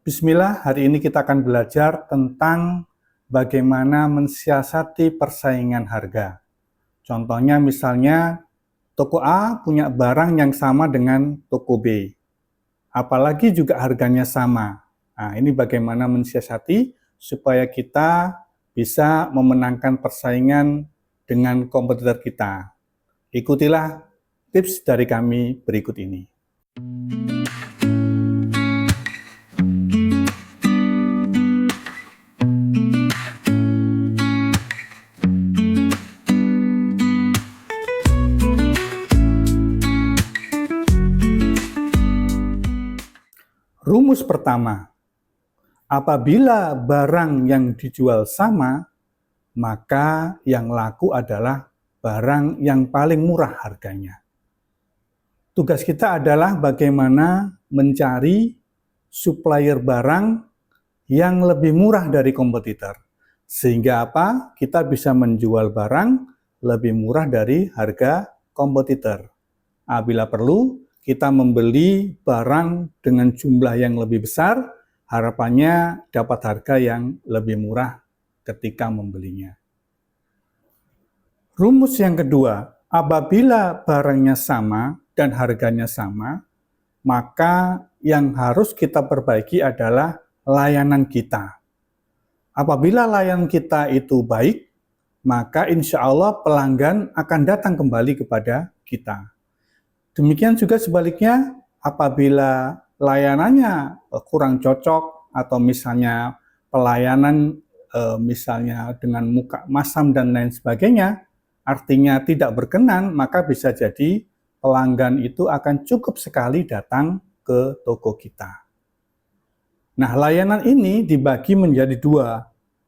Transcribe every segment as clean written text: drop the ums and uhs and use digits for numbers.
Bismillah, hari ini kita akan belajar tentang bagaimana mensiasati persaingan harga. Contohnya misalnya, toko A punya barang yang sama dengan toko B. Apalagi juga harganya sama. Nah, ini bagaimana mensiasati supaya kita bisa memenangkan persaingan dengan kompetitor kita. Ikutilah tips dari kami berikut ini. Rumus pertama, apabila barang yang dijual sama, maka yang laku adalah barang yang paling murah harganya. Tugas kita adalah bagaimana mencari supplier barang yang lebih murah dari kompetitor. Sehingga apa? Kita bisa menjual barang lebih murah dari harga kompetitor. Bila perlu, kita membeli barang dengan jumlah yang lebih besar, harapannya dapat harga yang lebih murah ketika membelinya. Rumus yang kedua, apabila barangnya sama dan harganya sama, maka yang harus kita perbaiki adalah layanan kita. Apabila layanan kita itu baik, maka insya Allah pelanggan akan datang kembali kepada kita. Demikian juga sebaliknya, apabila layanannya kurang cocok atau misalnya pelayanan misalnya dengan muka masam dan lain sebagainya, artinya tidak berkenan, maka bisa jadi pelanggan itu akan cukup sekali datang ke toko kita. Nah, layanan ini dibagi menjadi dua.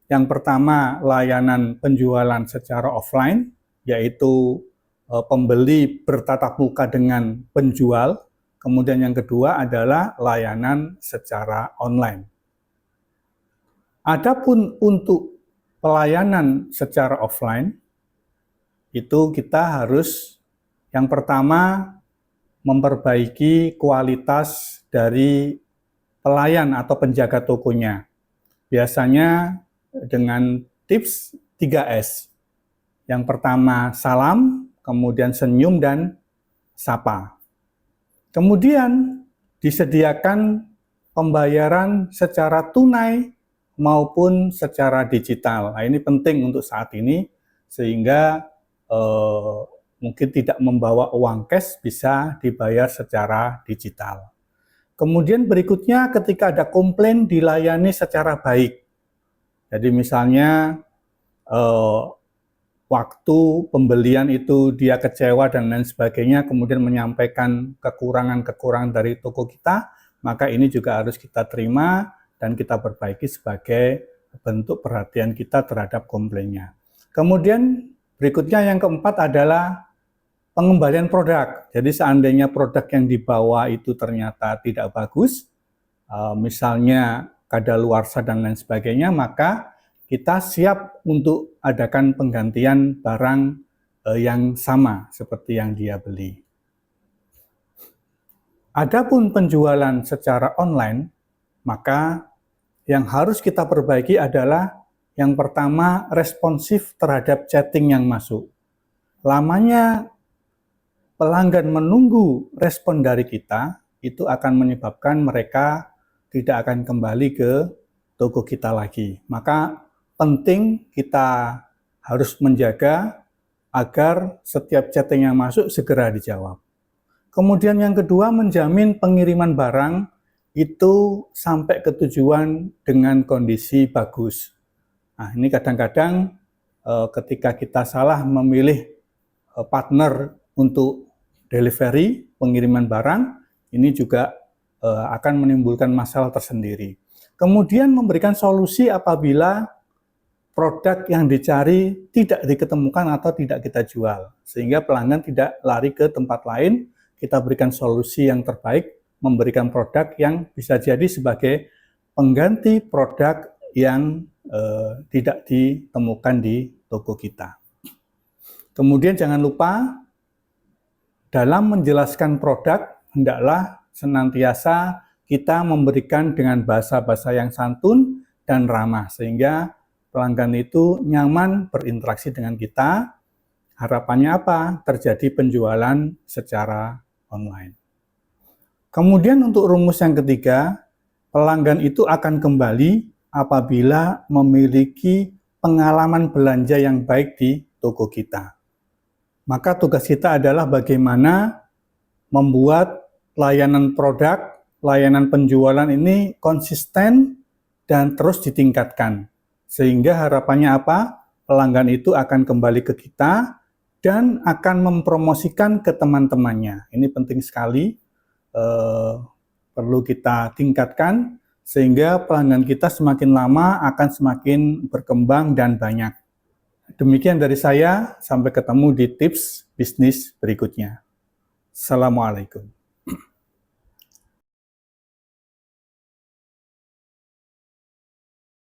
Yang pertama, layanan penjualan secara offline, yaitu pembeli bertatap muka dengan penjual. Kemudian yang kedua adalah layanan secara online. Adapun untuk pelayanan secara offline, itu kita harus yang pertama memperbaiki kualitas dari pelayan atau penjaga tokonya. Biasanya dengan tips 3S. Yang pertama salam, kemudian senyum dan sapa. Kemudian disediakan pembayaran secara tunai maupun secara digital. Nah, ini penting untuk saat ini sehingga mungkin tidak membawa uang cash, bisa dibayar secara digital. Kemudian berikutnya ketika ada komplain dilayani secara baik. Jadi misalnya waktu pembelian itu dia kecewa dan lain sebagainya, kemudian menyampaikan kekurangan-kekurangan dari toko kita, maka ini juga harus kita terima dan kita perbaiki sebagai bentuk perhatian kita terhadap komplainnya. Kemudian berikutnya yang keempat adalah pengembalian produk. Jadi seandainya produk yang dibawa itu ternyata tidak bagus, misalnya kadaluarsa dan lain sebagainya, maka kita siap untuk adakan penggantian barang yang sama seperti yang dia beli. Adapun penjualan secara online, maka yang harus kita perbaiki adalah yang pertama responsif terhadap chatting yang masuk. Lamanya pelanggan menunggu respon dari kita, itu akan menyebabkan mereka tidak akan kembali ke toko kita lagi. Maka penting kita harus menjaga agar setiap chatting yang masuk segera dijawab. Kemudian yang kedua, menjamin pengiriman barang itu sampai ke tujuan dengan kondisi bagus. Nah, ini kadang-kadang ketika kita salah memilih partner untuk delivery, pengiriman barang, ini juga akan menimbulkan masalah tersendiri. Kemudian memberikan solusi apabila produk yang dicari tidak diketemukan atau tidak kita jual, sehingga pelanggan tidak lari ke tempat lain. Kita berikan solusi yang terbaik, memberikan produk yang bisa jadi sebagai pengganti produk yang tidak ditemukan di toko kita. Kemudian jangan lupa dalam menjelaskan produk hendaklah senantiasa kita memberikan dengan bahasa-bahasa yang santun dan ramah, sehingga pelanggan itu nyaman berinteraksi dengan kita. Harapannya apa? Terjadi penjualan secara online. Kemudian untuk rumus yang ketiga, pelanggan itu akan kembali apabila memiliki pengalaman belanja yang baik di toko kita. Maka tugas kita adalah bagaimana membuat layanan produk, layanan penjualan ini konsisten dan terus ditingkatkan. Sehingga harapannya apa? Pelanggan itu akan kembali ke kita dan akan mempromosikan ke teman-temannya. Ini penting sekali, perlu kita tingkatkan sehingga pelanggan kita semakin lama akan semakin berkembang dan banyak. Demikian dari saya, sampai ketemu di tips bisnis berikutnya. Assalamualaikum.